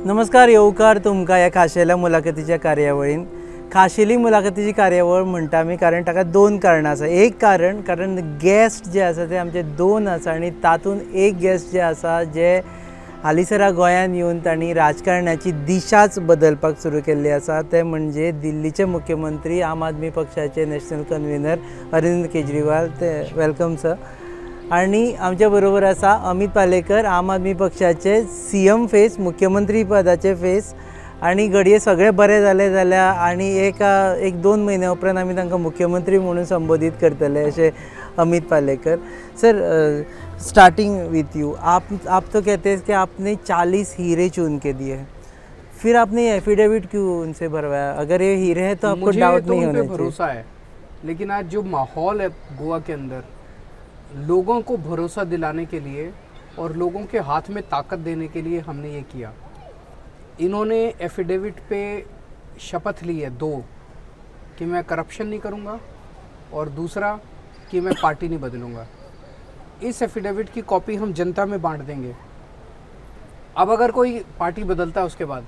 नमस्कार, येवकार तुमकां ह्या खाशेल्या मुलाखतीच्या कार्यावळीन. खाशेली मुलाखतीची कार्यावळ म्हणटा आमी कारण ताका दोन कारणां आसा. एक कारण गेस्ट जे आसा ते आमचे दोन आसा आनी तातूंत एक गेस्ट जे आसा जे हालींसरा गोंयांत येवन तांणी राजकारणाची दिशाच बदलपाक सुरू केल्ली आसा, ते म्हणजे दिल्लीचे मुख्यमंत्री आम आदमी पक्षाचे नॅशनल कन्व्हेनर अरविंद केजरीवाल. ते वेलकम सर. आणि आमच्या बरोबर आसा अमित पालेकर, आम आदमी पक्षाचे CM फेस, मुख्यमंत्री पदाचे फेस. आणि घडये सगळें बरें जालें जाल्यार आनी एक दोन म्हयन्या उपरांत आमी तांकां मुख्यमंत्री म्हणून संबोधीत करतले अशें Amit Palekar. Sir, starting with you, आप तो कहते हैं कि आपने 40 हीरे चुन के दिए, फिर आपने एफिडेविट क्यों उनसे भरवाया? अगर ये हीरे हैं तो आपको डाउट नहीं होना चाहिए. भरोसा है, लेकिन आज जो माहौल है गोवा के अंदर, लोगों को भरोसा दिलाने के लिए और लोगों के हाथ में ताकत देने के लिए हमने ये किया. इन्होंने एफिडेविट पे शपथ ली है दो, कि मैं करप्शन नहीं करूँगा और दूसरा कि मैं पार्टी नहीं बदलूँगा. इस एफिडेविट की कॉपी हम जनता में बांट देंगे. अब अगर कोई पार्टी बदलता है उसके बाद,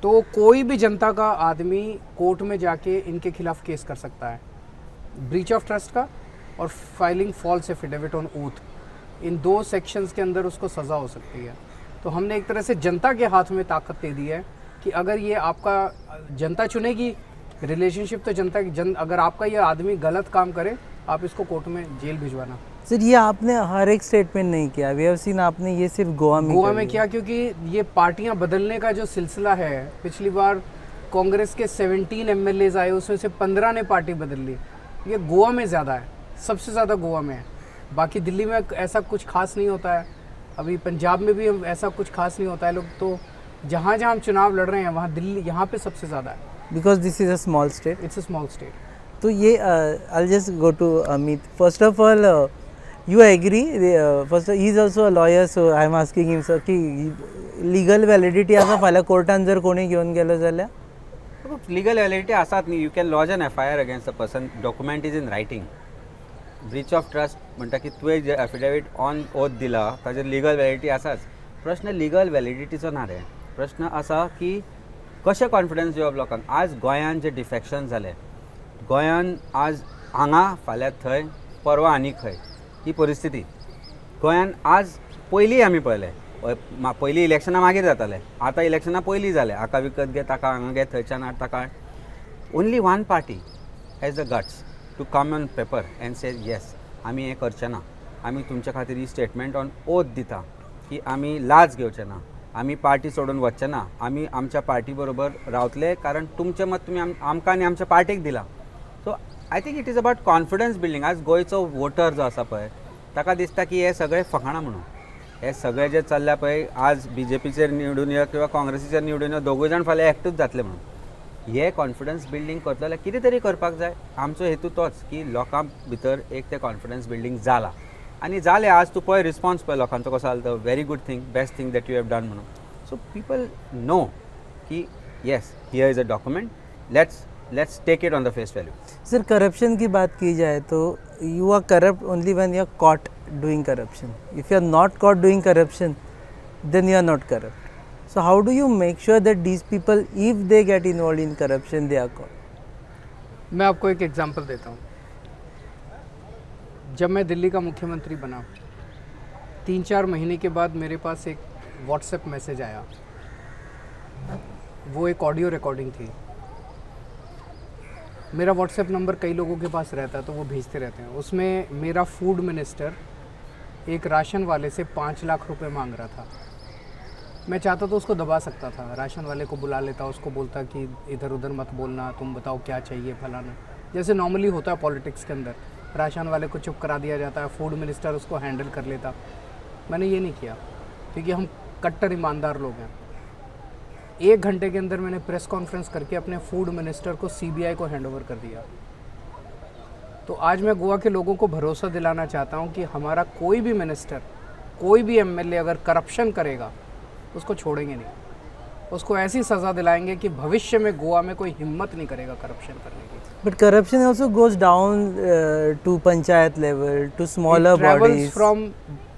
तो कोई भी जनता का आदमी कोर्ट में जाके इनके खिलाफ केस कर सकता है, ब्रीच ऑफ ट्रस्ट का और filing false affidavit on oath. इन दो सेक्शंस के अंदर उसको सज़ा हो सकती है. तो हमने एक तरह से जनता के हाथ में ताकत दे दी है कि अगर ये आपका जनता चुनेगी रिलेशनशिप, तो जनता की अगर आपका ये आदमी गलत काम करे, आप इसको कोर्ट में जेल भिजवाना. सर, ये आपने हर एक स्टेट में नहीं किया, वी हैव सीन आपने ये सिर्फ गोवा में किया, क्योंकि ये पार्टियां बदलने का जो सिलसिला है, पिछली बार कांग्रेस के 17 MLAs आए, उसमें से 15 ने पार्टी बदल ली. ये गोवा में ज़्यादा है, सबसे ज़्यादा गोवा में है. बाकी दिल्ली में ऐसा कुछ खास नहीं होता है, अभी पंजाब में भी ऐसा कुछ खास नहीं होता है. लोग तो जहाँ जहाँ हम चुनाव लड़ रहे हैं वहाँ दिल्ली, यहाँ पे सबसे ज़्यादा है. Because this is a small state. It's a small state. तो ये I just go to Amit. First of all, you agree, first he is also a lawyer, so I am asking him sir की legal validity आसा फाल्यां कोर्टान जर कोणी घेवन गेलो जाल्यार? लिगल वॅलिडिटी आसात न्ही. You can lodge an FIR against the person. Document is in writing. Breach of trust म्हणटा की तुवें जे एफिडेविट ऑन ओथ दिला ताजेर लिगल वॅलिडिटी आसाच. प्रश्न लिगल वॅलिडिटीचो ना रे. प्रश्न आसा की कशें कॉन्फिडन्स दिवप लोकांक. आज गोंयान जे डिफेक्शन जाले, गोंयान आज हांगा फाल्यां थंय परवा आनी खंय, ही परिस्थिती गोंयान आज पयलीं आमी पळयलें. पयलीं इलेक्शनां मागीर जाताले, आतां इलेक्शनां पयलीं जाले. हाका विकत घे, ताका हांगा घे, थंयच्यान हाड ताका. Only one party has the guts to come on paper and say yes, आमी हें करचें ना. आमी तुमचे खातीर ही स्टेटमेंट ऑन ओथ दिता की आमी लाज घेवचें ना, आमी पार्टी सोडून वचचें ना, आमी आमच्या पार्टी बरोबर रावतले, कारण तुमचें मत तुमी आमकां आनी आमच्या पार्टीक दिलां. So I think it is about confidence building. आज गोंयचो वोटर जो आसा पळय, ताका दिसता की हे सगळे फकाणां म्हणून. हे सगळे जे चल्ल्या पळय, आज BJPचेर निवडून यो किंवा काँग्रेसीचेर निवडून यो, दोगूय जाण फाल्यां एकटूच जातले म्हणून. हे कॉन्फिडन्स बिल्डींग करतले जाल्यार कितें तरी करपाक जाय. आमचो हेतू तोच की लोकां भितर एक ते कॉन्फिडन्स बिल्डींग जाला आनी जालें. आज तूं पळय रिस्पॉन्स पळय लोकांचो कसो जालो तो. Very good thing, best thing that you have done म्हणून. सो पीपल नो की yes, here is a document, let's take it on the face value. Sir, corruption की बात की जाए तो you are corrupt only when you are caught doing corruption. If you are not caught doing corruption, then you are not corrupt. So how do you make sure that these people, if they get involved in corruption, they are caught? मैं आपको एक example देता हूँ. जब मैं दिल्ली का मुख्यमंत्री बना, 3-4 महीने के बाद मेरे पास एक व्हाट्सएप मैसेज आया. वो एक ऑडियो रिकॉर्डिंग थी. मेरा व्हाट्सएप नंबर कई लोगों के पास रहता है, तो वो भेजते रहते हैं. उसमें मेरा फूड मिनिस्टर एक राशन वाले से 5 लाख रुपए मांग रहा था. मैं चाहता तो उसको दबा सकता था, राशन वाले को बुला लेता, उसको बोलता कि इधर उधर मत बोलना, तुम बताओ क्या चाहिए फलाना, जैसे नॉर्मली होता है पॉलिटिक्स के अंदर. राशन वाले को चुप करा दिया जाता है, फूड मिनिस्टर उसको हैंडल कर लेता. मैंने ये नहीं किया, क्योंकि हम कट्टर ईमानदार लोग हैं. 1 घंटे के अंदर मैंने प्रेस कॉन्फ्रेंस करके अपने फूड मिनिस्टर को CBI को हैंड ओवर कर दिया. तो आज मैं गोवा के लोगों को भरोसा दिलाना चाहता हूँ कि हमारा कोई भी मिनिस्टर, कोई भी MLA अगर करप्शन करेगा, उसको छोड़ेंगे नहीं. उसको ऐसी सज़ा दिलाएंगे कि भविष्य में गोवा में कोई हिम्मत नहीं करेगा करप्शन करने की. But corruption also goes down to panchayat level, to smaller It travels bodies. from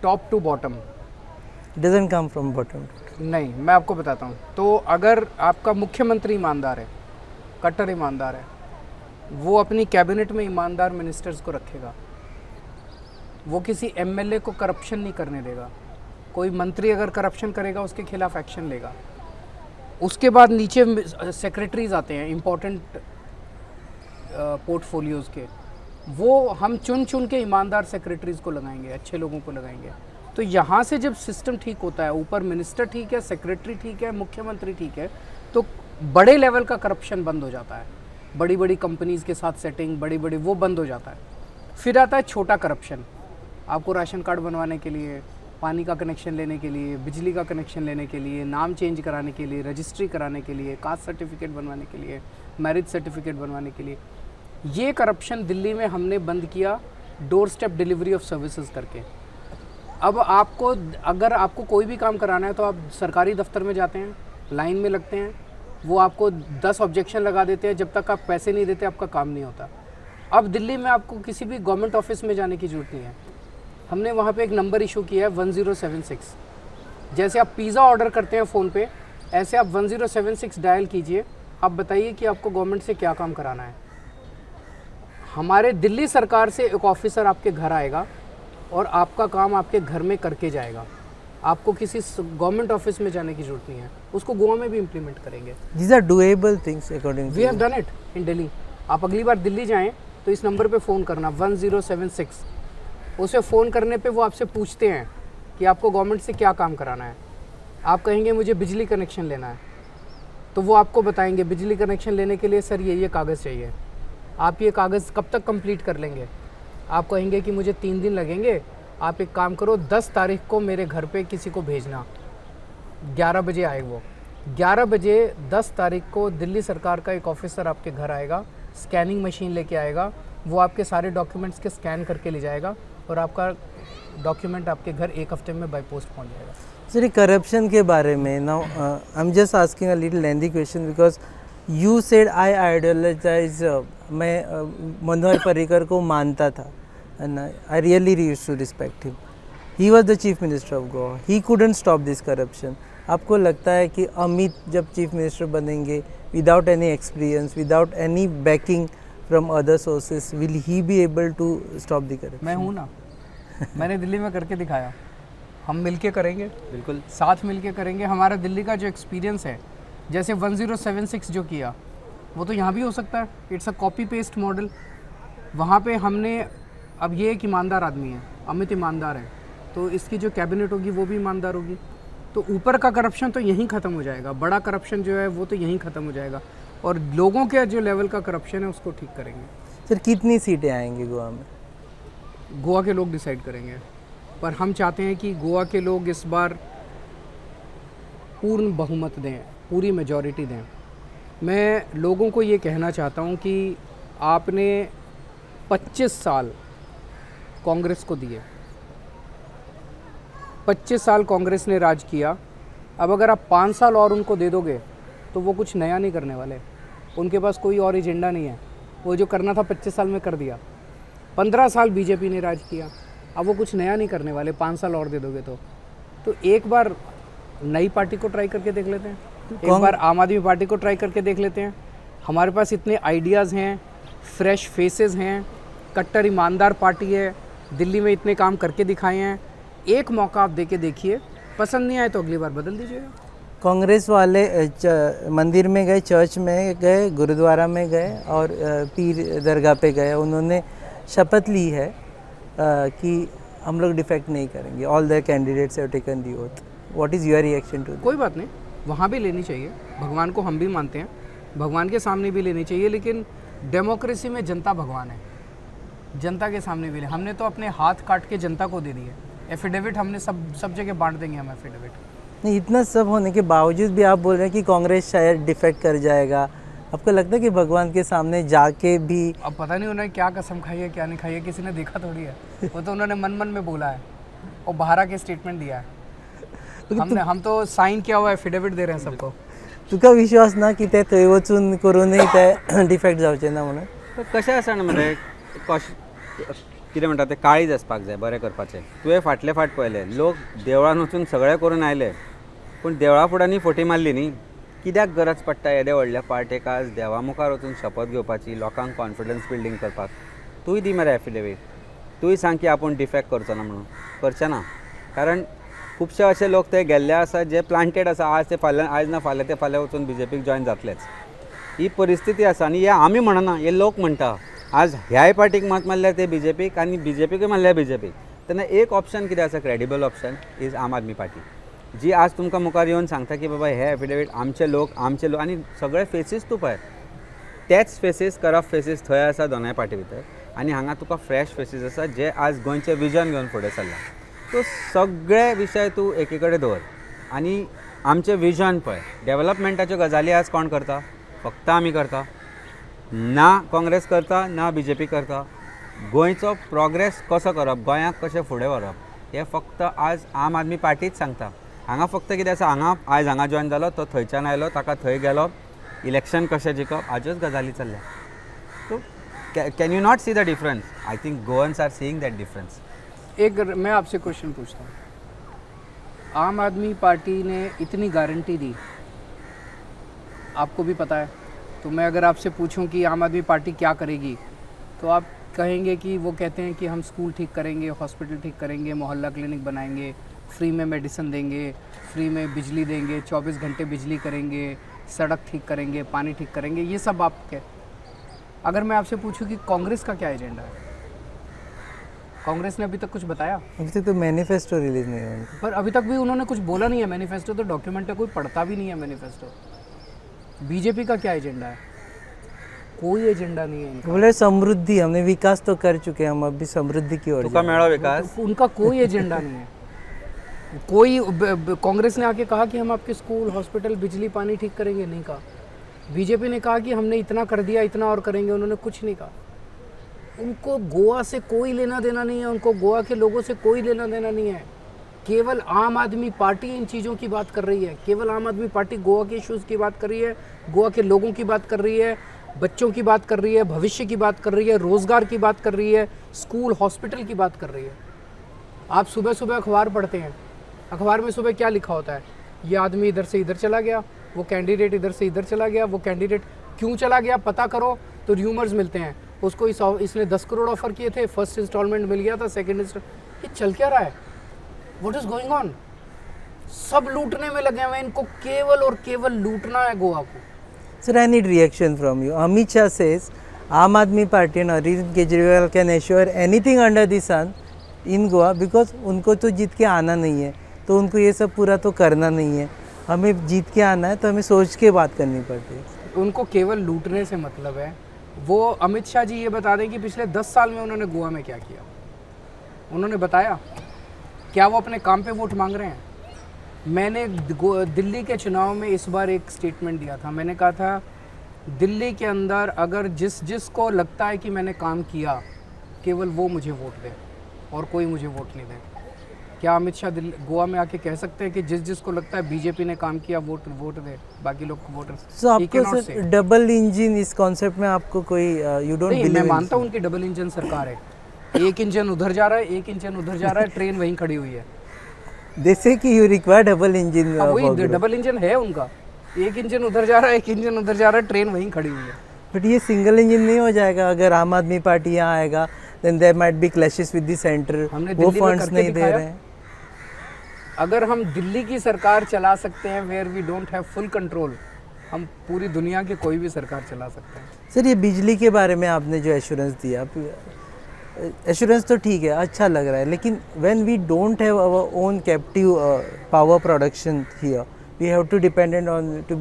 top to bottom. Doesn't come from bottom. नहीं, मैं आपको बताता हूँ। तो अगर आपका मुख्यमंत्री ईमानदार है, कट्टर ईमानदार है, वो अपनी कैबिनेट में ईमानदार मिनिस्टर्स को रखेगा, वो किसी एमएलए को करप्शन नहीं करने देगा। कोई मंत्री अगर करप्शन करेगा उसके खिलाफ एक्शन लेगा। उसके बाद नीचे सेक्रेटरीज आते हैं इम्पोर्टेंट पोर्टफोलियोज़ के, वो हम चुन चुन के ईमानदार सेक्रेटरीज को लगाएंगे, अच्छे लोगों को लगाएंगे। तो यहाँ से जब सिस्टम ठीक होता है, ऊपर मिनिस्टर ठीक है, सेक्रेटरी ठीक है, मुख्यमंत्री ठीक है, तो बड़े लेवल का करप्शन बंद हो जाता है। बड़ी बड़ी कंपनीज़ के साथ सेटिंग, बड़ी बड़ी वो बंद हो जाता है। फिर आता है छोटा करप्शन। आपको राशन कार्ड बनवाने के लिए, पानी का कनेक्शन लेने के लिए, बिजली का कनेक्शन लेने के लिए, नाम चेंज कराने के लिए, रजिस्ट्री कराने के लिए, कास्ट सर्टिफिकेट बनवाने के लिए, मैरिज सर्टिफिकेट बनवाने के लिए, ये करप्शन दिल्ली में हमने बंद किया door step delivery of services करके। अब आपको अगर आपको कोई भी काम कराना है तो आप सरकारी दफ्तर में जाते हैं, लाइन में लगते हैं, वो आपको 10 ऑब्जेक्शन लगा देते हैं, जब तक आप पैसे नहीं देते आपका काम नहीं होता। अब दिल्ली में आपको किसी भी गवर्नमेंट ऑफिस में जाने की ज़रूरत नहीं है। हमने वहाँ पे एक नंबर इशू किया है 1076। जैसे आप पिज़्ज़ा ऑर्डर करते हैं फ़ोन पे, ऐसे आप 1076 डायल कीजिए, आप बताइए कि आपको गवर्नमेंट से क्या काम कराना है। हमारे दिल्ली सरकार से एक ऑफिसर आपके घर आएगा और आपका काम आपके घर में करके जाएगा। आपको किसी गवर्नमेंट ऑफिस में जाने की ज़रूरत नहीं है। उसको गोवा में भी इम्प्लीमेंट करेंगे। These are doable things according we have done it in Delhi. आप अगली बार दिल्ली जाएं तो इस नंबर पे फ़ोन करना 1076। उसे फ़ोन करने पे वो आपसे पूछते हैं कि आपको गवर्नमेंट से क्या काम कराना है। आप कहेंगे मुझे बिजली कनेक्शन लेना है, तो वो आपको बताएंगे बिजली कनेक्शन लेने के लिए सर ये कागज़ चाहिए। आप ये कागज़ कब तक कंप्लीट कर लेंगे? आप कहेंगे कि मुझे 3 दिन लगेंगे। आप एक काम करो, 10 तारीख को मेरे घर पे किसी को भेजना, 11 बजे आए वो। 11 बजे 10 तारीख को दिल्ली सरकार का एक ऑफिसर आपके घर आएगा, स्कैनिंग मशीन लेके आएगा, वो आपके सारे डॉक्यूमेंट्स के स्कैन करके ले जाएगा और आपका डॉक्यूमेंट आपके घर 1 हफ्ते में बाय पोस्ट पहुंच जाएगा। सर, करप्शन के बारे में now I am just asking a little lengthy question because you said I ideologise. मैं मनोहर पर्रिकर को मानता था and I really used to respect him. He was the chief minister of Goa, he couldn't stop this corruption. आपको लगता है कि अमित जब chief minister बनेंगे without any experience, without any backing from other sources, will he be able to stop the corruption? मैं हूँ ना, मैंने दिल्ली में करके दिखाया। हम मिलके करेंगे, बिल्कुल साथ मिलके करेंगे। हमारा दिल्ली का जो एक्सपीरियंस है, जैसे 1076 जो किया, वो तो यहाँ भी हो सकता है। It's a copy paste model. वहाँ पे हमने, अब ये एक ईमानदार आदमी है, अमित ईमानदार है, तो इसकी जो कैबिनेट होगी वो भी ईमानदार होगी। तो ऊपर का करप्शन तो यहीं ख़त्म हो जाएगा, बड़ा करप्शन जो है वो तो यहीं ख़त्म हो जाएगा, और लोगों के जो लेवल का करप्शन है उसको ठीक करेंगे। सर, कितनी सीटें आएंगी गोवा में? गोवा के लोग डिसाइड करेंगे, पर हम चाहते हैं कि गोवा के लोग इस बार पूर्ण बहुमत दें, पूरी मेजॉरिटी दें। मैं लोगों को ये कहना चाहता हूँ कि आपने 25 साल कांग्रेस को दिए, 25 साल कांग्रेस ने राज किया। अब अगर आप 5 साल और उनको दे दोगे तो वो कुछ नया नहीं करने वाले। उनके पास कोई और एजेंडा नहीं है। वो जो करना था 25 साल में कर दिया। 15 साल बीजेपी ने राज किया, अब वो कुछ नया नहीं करने वाले। 5 साल और दे दोगे तो एक बार नई पार्टी को ट्राई करके देख लेते हैं, एक बार आम आदमी पार्टी को ट्राई करके देख लेते हैं। हमारे पास इतने आइडियाज़ हैं, फ्रेश फेसेस हैं, कट्टर ईमानदार पार्टी है, दिल्ली में इतने काम करके दिखाए हैं। एक मौका आप दे के देखिए, पसंद नहीं आए तो अगली बार बदल दीजिएगा। कांग्रेस वाले मंदिर में गए, चर्च में गए, गुरुद्वारा में गए और पीर दरगाह पे गए। उन्होंने शपथ ली है कि हम लोग डिफेक्ट नहीं करेंगे। All the candidates have taken the oath. What is your reaction to? कोई बात नहीं, वहाँ भी लेनी चाहिए। भगवान को हम भी मानते हैं, भगवान के सामने भी लेनी चाहिए, लेकिन डेमोक्रेसी में जनता भगवान है। जनता के सामने भी ले। हमने तो अपने हाथ काट के जनता को दे दिए। एफिडेविट हमने सब जगह बांट देंगे हम एफिडेविट। नहीं, इतना सब होने के बावजूद भी आप बोल रहे हैं कि कांग्रेस शायद डिफेक्ट कर जाएगा। आपको लगता है कि भगवान के सामने जाके भी? अब पता नहीं उन्होंने क्या कसम खाई है क्या नहीं खाई है, किसी ने देखा थोड़ी है। वो तो उन्होंने मन मन में बोला है और बाहर आके स्टेटमेंट दिया है। हम तो साइन किया हुआ एफिडेविट दे रहे हैं सबको। तुका विश्वास ना की ते थंय वचून करूनय ते डिफेक्ट जावचे ना म्हणून? कशें आसा ना मरे, कितें म्हणटा तें काळीज आसपाक जाय बरें करपाचें. तुवें फाटले फाट पळयलें लोक देवळान वचून सगळें करून आयले पूण देवळा फुड्यांनी फोटी मारली न्ही. कित्याक गरज पडटा येदे व्हडल्या पार्टेक आज देवा मुखार वचून शपथ घेवपाची, लोकांक कॉन्फिडन्स बिल्डींग करपाक? तूंय दी मरे एफिडेवीट, तूंय सांग की आपूण डिफेक्ट करचो ना म्हणून. करचें ना, कारण खुबशे अशे लोक ते गेल्ले आसा जे प्लांटेड आसा. आज ते फाल्यां, आज ना फाल्यां ते फाल्यां वचून BJPक जॉयन जातलेच. ही परिस्थिती आसा आनी हे आमी म्हणना, हे लोक म्हणटा. आज ह्याय पार्टीक मत मारल्यार ते BJPक आनी BJPकूय मारल्यार BJPक. तेन्ना एक ऑप्शन कितें आसा, क्रेडिबल ऑप्शन इज आम आदमी पार्टी, जी आज तुमकां मुखार येवन सांगता की बाबा हे एफिडेवीट आमचे लोक आनी सगळे फेसीस तूं पळय, तेच फेसीस करप्ट फेसीस थंय आसा दोनाय पार्टी भितर. आनी हांगा तुका फ्रेश फेसीस आसा जे आज गोंयचें विजन घेवन फुडें चल्ला. तो सगळे विशय तूं एके कडेन दवर आनी आमचें विजन पळय. डेवलपमेंटाच्यो गजाली आज कोण करता? फक्त आमी करता. ना काँग्रेस करता ना BJP करता. गोंयचो प्रोग्रेस कसो करप, गोंयांक कशें फुडें व्हरप, हें फक्त आज आम आदमी पार्टीच सांगता. हांगा फक्त कितें आसा, आयज हांगा जॉयन जालो, तो थंयच्यान आयलो, ताका थंय गेलो, इलेक्शन कशें जिखप, हाज्योच गजाली चल्ल्या. So can you not see the difference? I think Goans are seeing that difference. एक मैं आपसे क्वेश्चन पूछता हूँ, आम आदमी पार्टी ने इतनी गारंटी दी, आपको भी पता है, तो मैं अगर आपसे पूछूं कि आम आदमी पार्टी क्या करेगी तो आप कहेंगे कि वो कहते हैं कि हम स्कूल ठीक करेंगे, हॉस्पिटल ठीक करेंगे, मोहल्ला क्लिनिक बनाएंगे, फ्री में मेडिसिन देंगे, फ्री में बिजली देंगे, 24 घंटे बिजली करेंगे, सड़क ठीक करेंगे, पानी ठीक करेंगे, ये सब आप क्या? अगर मैं आपसे पूछूं कि कांग्रेस का क्या एजेंडा है, कांग्रेस ने अभी तक कुछ बताया? अभी तक तो मैनिफेस्टो रिलीज नहीं हुआ. पर अभी तक भी उन्होंने कुछ बोला नहीं है. मैनिफेस्टो तो डॉक्यूमेंट है, कोई पढ़ता भी नहीं है मैनिफेस्टो. BJP का क्या एजेंडा है? कोई एजेंडा नहीं है इनका. बोले समृद्धि, हमने विकास तो कर चुके हैं, हम अभी समृद्धि की ओर तुका जा रहे मेळो विकास? तो उनका कोई एजेंडा नहीं है. कोई कांग्रेस ने आके कहा कि हम आपके स्कूल, हॉस्पिटल, बिजली, पानी ठीक करेंगे, नहीं कहा. BJP ने कहा कि हमने इतना कर दिया, इतना और करेंगे, उन्होंने कुछ नहीं कहा. उनको गोवा से कोई लेना देना नहीं है, उनको गोवा के लोगों से कोई लेना देना नहीं है. केवल आम आदमी पार्टी इन चीज़ों की बात कर रही है. केवल आम आदमी पार्टी गोवा के इश्यूज़ की बात कर रही है, गोवा के लोगों की बात कर रही है, बच्चों की बात कर रही है, भविष्य की बात कर रही है, रोज़गार की बात कर रही है, स्कूल, हॉस्पिटल की बात कर रही है. आप सुबह सुबह अखबार पढ़ते हैं, अखबार में सुबह क्या लिखा होता है? ये आदमी इधर से इधर चला गया, वो कैंडिडेट इधर से इधर चला गया, वो कैंडिडेट क्यों चला गया पता करो तो र्यूमर्स मिलते हैं. उसको इसने 10 करोड़ ऑफर किए थे, फर्स्ट इंस्टॉलमेंट मिल गया था, सेकंड इंस्टॉलमेंट. ये चल क्या रहा है? What is going on? सब लूटने में लगे हुए हैं. इनको केवल और केवल लूटना है गोवा को. Sir, I need reaction from you. Amit Shah says Aam Aadmi Party and Arvind Kejriwal can assure anything under the sun in Goa because उनको तो जीत के आना नहीं है, तो उनको ये सब पूरा तो करना नहीं है. हमें जीत के आना है तो हमें सोच के बात करनी पड़ती है. उनको केवल लूटने से मतलब है. वो अमित शाह जी ये बता दें कि पिछले 10 साल में उन्होंने गोवा में क्या किया, उन्होंने बताया? क्या वो अपने काम पे वोट मांग रहे हैं? मैंने दिल्ली के चुनाव में इस बार एक स्टेटमेंट दिया था. मैंने कहा था दिल्ली के अंदर अगर जिसको लगता है कि मैंने काम किया, केवल वो मुझे वोट दे और कोई मुझे वोट नहीं दे. क्या अमित शाह गोवा में आके कह सकते हैं कि जिसको लगता है BJP ने काम किया वोट दे, बाकी लोग को वोट? So आपको सर डबल इंजन इस कॉन्सेप्ट में आपको कोई यू डोंट नहीं, बिलीव? मैं मानता हूँ उनकी डबल इंजन सरकार है. एक इंजन उधर जा रहा है, एक इंजन उधर जा रहा है, ट्रेन वहीं खड़ी हुई है. जैसे कि यू रिक्वायर डबल इंजन. वही डबल इंजन है उनका. एक इंजन उधर जा रहा है, एक इंजन उधर जा रहा है, ट्रेन वहीं खड़ी हुई है. बट ये सिंगल इंजन नहीं हो जाएगा अगर आम आदमी पार्टी यहाँ आएगा. Then there might be clashes with the centre. हमने वो दिल्ली में फंड्स करके नहीं दे दिखाया. रहे हैं. अगर हम दिल्ली की सरकार चला सकते हैं where we don't have full control, हम पूरी दुनिया की कोई भी सरकार चला सकते हैं. सर ये बिजली के बारे में आपने जो एश्योरेंस दिया, एश्योरेंस तो ठीक है, अच्छा लग रहा है, लेकिन when we don't have our own captive power production here, we have to be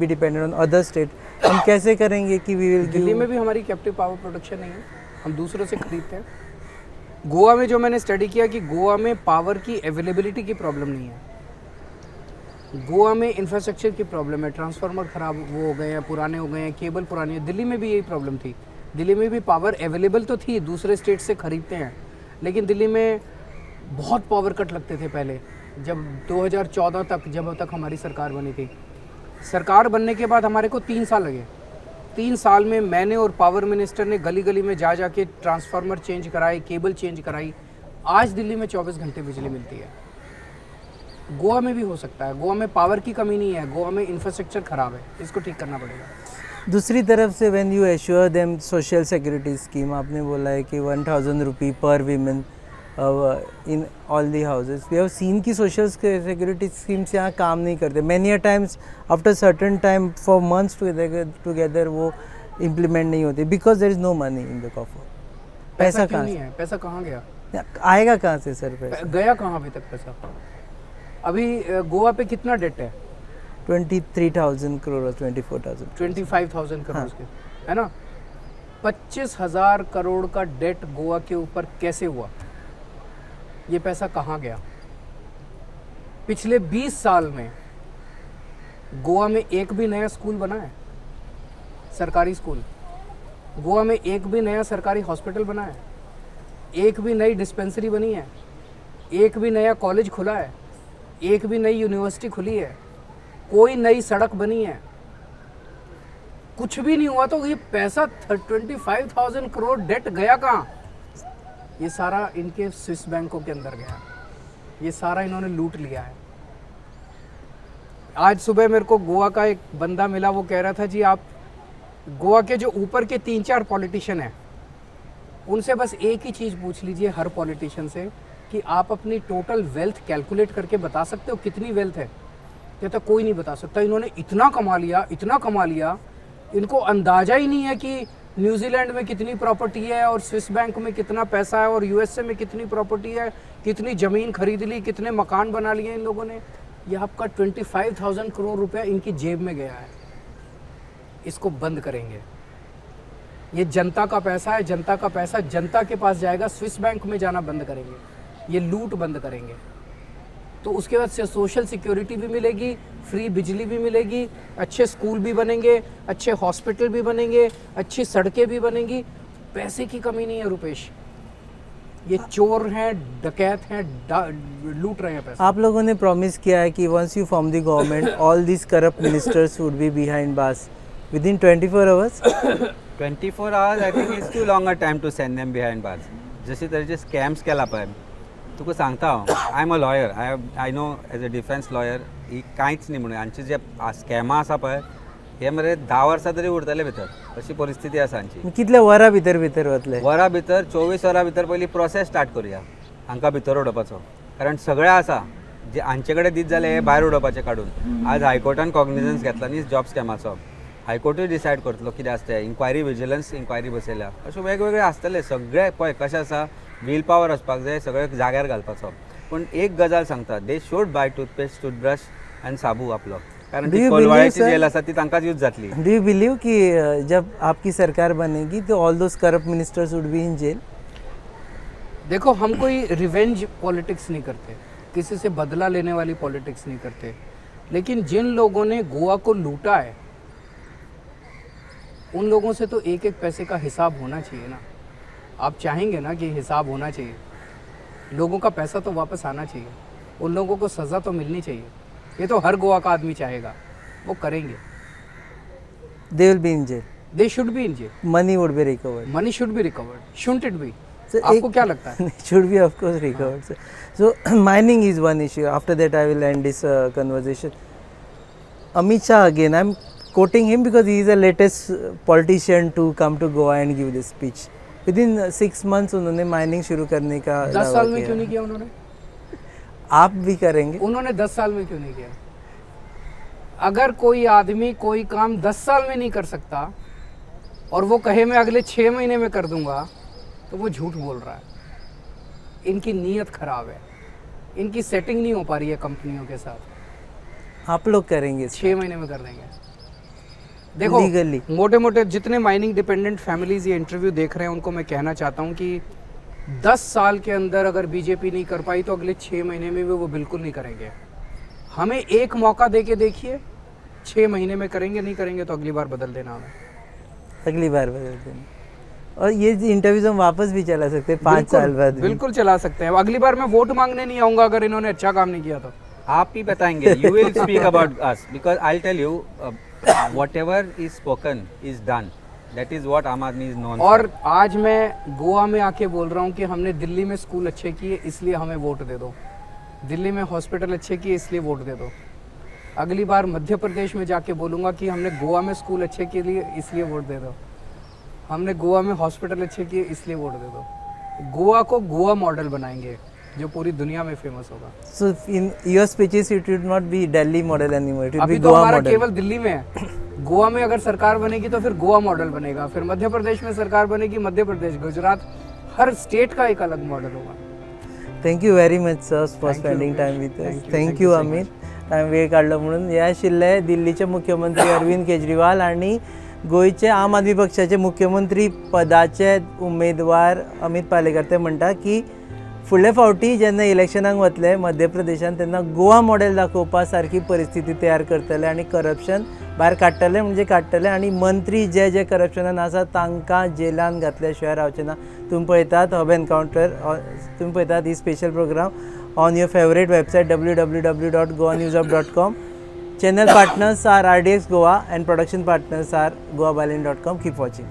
dependent on other state. हम कैसे करेंगे कि वी विल? दिल्ली में भी हमारी कैप्टिव पावर प्रोडक्शन नहीं है, हम दूसरों से खरीदते हैं. गोवा में जो मैंने स्टडी किया कि गोवा में पावर की अवेलेबिलिटी की प्रॉब्लम नहीं है. गोवा में इंफ्रास्ट्रक्चर की प्रॉब्लम है. ट्रांसफार्मर ख़राब वो हो गए हैं, पुराने हो गए हैं, केबल पुरानी है. दिल्ली में भी यही प्रॉब्लम थी. दिल्ली में भी पावर अवेलेबल तो थी, दूसरे स्टेट से ख़रीदते हैं, लेकिन दिल्ली में बहुत पावर कट लगते थे पहले, जब 2014 तक, जब तक हमारी सरकार बनी थी. सरकार बनने के बाद हमारे को 3 साल लगे 3 साल में मैंने और पावर मिनिस्टर ने गली गली में जा जाके ट्रांसफार्मर चेंज कराए, केबल चेंज कराई। आज दिल्ली में 24 घंटे बिजली मिलती है। गोवा में भी हो सकता है। गोवा में पावर की कमी नहीं है, गोवा में इंफ्रास्ट्रक्चर खराब है, इसको ठीक करना पड़ेगा। दूसरी तरफ से when you assure them social security scheme, आपने बोला है कि 1000 rupee per women in all the houses, we have seen की सोशल सिक्योरिटी स्कीम्स यहाँ काम नहीं करते। Many a times after certain time for months together वो इम्प्लीमेंट नहीं होती because there is no money in the coffer. पैसा क्यों कहाँ नहीं है? पैसा कहाँ गया? से आएगा? कहाँ से सर पैसा? गया कहाँ अभी तक पैसा? अभी गोवा पे कितना डेट है? 23,000 करोड़ और 24,000। 25,000 करोड़ हाँ। के, है ना? 25,000 करोड़ का डेट गोवा के ऊपर कैसे हुआ? ये पैसा कहाँ गया? पिछले 20 साल में गोवा में एक भी नया स्कूल बना है? सरकारी स्कूल? गोवा में एक भी नया सरकारी हॉस्पिटल बना है? एक भी नई डिस्पेंसरी बनी है? एक भी नया कॉलेज खुला है? एक भी नई यूनिवर्सिटी खुली है? कोई नई सड़क बनी है? कुछ भी नहीं हुआ। तो ये पैसा 25,000 करोड़ डेट गया कहाँ? ये सारा इनके स्विस बैंकों के अंदर गया। ये सारा इन्होंने लूट लिया है। आज सुबह मेरे को गोवा का एक बंदा मिला, वो कह रहा था जी आप गोवा के जो ऊपर के 3-4 पॉलिटिशियन हैं उनसे बस एक ही चीज़ पूछ लीजिए, हर पॉलिटिशियन से, कि आप अपनी टोटल वेल्थ कैलकुलेट करके बता सकते हो कितनी वेल्थ है? कहता कोई नहीं बता सकता। इन्होंने इतना कमा लिया, इतना कमा लिया, इनको अंदाज़ा ही नहीं है कि न्यूजीलैंड में कितनी प्रॉपर्टी है और स्विस बैंक में कितना पैसा है और यूएसए में कितनी प्रॉपर्टी है, कितनी ज़मीन खरीद ली, कितने मकान बना लिए इन लोगों ने। ये आपका 25,000 करोड़ रुपया इनकी जेब में गया है। इसको बंद करेंगे। ये जनता का पैसा है, जनता का पैसा जनता के पास जाएगा। स्विस बैंक में जाना बंद करेंगे, ये लूट बंद करेंगे। तो उसके बाद से सोशल सिक्योरिटी भी मिलेगी, फ्री बिजली भी मिलेगी, अच्छे स्कूल भी बनेंगे, अच्छे हॉस्पिटल भी बनेंगे, अच्छी सड़कें भी बनेंगी। पैसे की कमी नहीं है रुपेश। ये चोर हैं, डकैत हैं, लूट रहे हैं पैसा। आप लोगों ने प्रॉमिस किया है कि once you form the government all this corrupt ministers would be behind bars within 24 hours. 24 hours I think is too long a time to send them behind bars. जशी तरेचे स्कॅम्स केला पळय, तुका सांगता हांव, I am a lawyer, I know as a defence lawyer, ही कांयच न्ही म्हणून हांची जे स्कॅमां आसा पळय हे मरे 10 वर्सां तरी उरतले भितर, अशी परिस्थिती आसा हांची। कितले वरां भितर वतले? वरां भितर 24 वरां भितर पयलीं प्रोसेस स्टार्ट करुया हांकां भितर उडोवपाचो, कारण सगळें आसा जे हांचे कडेन दीत जाले हे भायर उडोवपाचे काडून। आज हायकोर्टान कॉग्निजन्स घेतला न्ही जॉब स्कॅमाचो, हायकोर्टूय डिसायड करतलो कितें आसता तें, इन्क्वायरी विजिलन्स इन्क्वायरी बसयल्या, अशें वेगवेगळे आसतले सगळे। पळय कशें आसा, वील पावर आसपाक जाय, सगळे जाग्यार घालपाचो। पूण एक गजाल सांगता, they should buy toothpaste, toothbrush आनी साबू आपलो, कारण ती कोलवाळ्याची जेल आसा ती तांकांच यूज जातली। डू यू बिलीव कि जब आपकी सरकार बनेगी तो all those corrupt ministers would be in jail? देखो, हम कोई रिवेंज पॉलिटिक्स नहीं करते, किसी से बदला लेने वाली पॉलिटिक्स नहीं करते, लेकिन जिन लोगों ने गोवा को लूटा है उन लोगों से तो एक एक पैसे का हिसाब होना चाहिए ना। आप चाहेंगे ना कि हिसाब होना चाहिए, लोगों का पैसा तो वापस आना चाहिए, उन लोगों को सज़ा तो मिलनी चाहिए। ये तो हर गोवा का आदमी चाहेगा, वो करेंगे। They will be in jail, they should be in jail, money would be recovered, money should be recovered, shouldn't it be? So, आपको क्या लगता है? should be of course recovered. So mining is one issue. After that I will end this conversation. Amit Shah again, I'm quoting him because he is the latest politician to come to Goa and give this speech. Within 6 months उन्होंने mining शुरू करने का 10 साल में क्यों नहीं किया उन्होंने? आप भी करेंगे? उन्होंने 10 साल में क्यों नहीं किया? अगर कोई आदमी कोई काम 10 साल में नहीं कर सकता और वो कहे मैं अगले 6 महीने में कर दूंगा, तो वो झूठ बोल रहा है। इनकी नीयत खराब है, इनकी सेटिंग नहीं हो पा रही है कंपनियों के साथ। आप लोग करेंगे? 6 महीने में कर देंगे। देखो, लीगली मोटे मोटे जितने माइनिंग डिपेंडेंट फैमिलीज ये इंटरव्यू देख रहे हैं उनको मैं कहना चाहता हूँ कि 10 साल के अंदर अगर बीजेपी नहीं कर पाई तो अगले 6 महीने में भी वो बिल्कुल नहीं करेंगे। हमें एक मौका दे के देखिए, 6 महीने में करेंगे, नहीं करेंगे तो अगली बार बदल देना हमें। अगली बार बदल देना। और ये इंटरव्यूज हम वापस भी चला सकते हैं 5 साल बाद भी। बिल्कुल चला सकते हैं। अगली बार मैं वोट मांगने नहीं आऊंगा अगर इन्होंने अच्छा काम नहीं किया तो। आप ही बताएंगे, you will speak about us, because I tell you whatever is spoken is done. That is what Aam Aadmi is known और for. आज मैं गोवा में आके बोल रहा हूँ कि हमने दिल्ली में स्कूल अच्छे किए इसलिए हमें वोट दे दो, दिल्ली में हॉस्पिटल अच्छे किए इसलिए वोट दे दो। अगली बार मध्य प्रदेश में जाके बोलूँगा कि हमने गोवा में स्कूल अच्छे के लिए इसलिए वोट दे दो, हमने गोवा में हॉस्पिटल अच्छे किए इसलिए वोट दे दो। गोवा को गोवा मॉडल बनाएंगे जो पूरी दुनिया में फेमस होगा। So in your speeches it would not be Delhi model anymore. It will अभी be तो Goa हमारा model. केवल दिल्ली में है, गोवा में अगर सरकार बनेगी तो फिर गोवा मॉडल बनेगा, फिर मध्य प्रदेश में सरकार बनेगी मध्य प्रदेश, गुजरात, हर स्टेट का एक अलग मॉडल होगा। Thank you very much sir for Thank you, spending Rupesh. time with us. Thank you. Thank Thank you you so Amit, time वेळ काढलो म्हणून. हे आशिल्ले दिल्लीचे मुख्यमंत्री अरविंद केजरीवाल आणि गोंयचे आम आदमी पक्षाचे मुख्यमंत्री पदाचे उमेदवार अमित पालेकर. ते म्हणटा की फुडले फावटी जेन्ना इलेक्शनाक वतले मध्य प्रदेशान तेन्ना गोवा मॉडेल दाखोवपा सारकी परिस्थिती तयार करतले आणि करप्शन भायर काडटले म्हणजे काडटले आणि मंत्री जे जे करप्शनान आसा तांकां जेलान घातल्या शिवाय रावचे ना. तुम्ही पळयतात हब एनकावंटर, तुम्ही पळयतात ही special program on your favourite website www.goaNewsUp.com. Channel partners are RDX Goa and production partners are goabalin.com. Keep watching.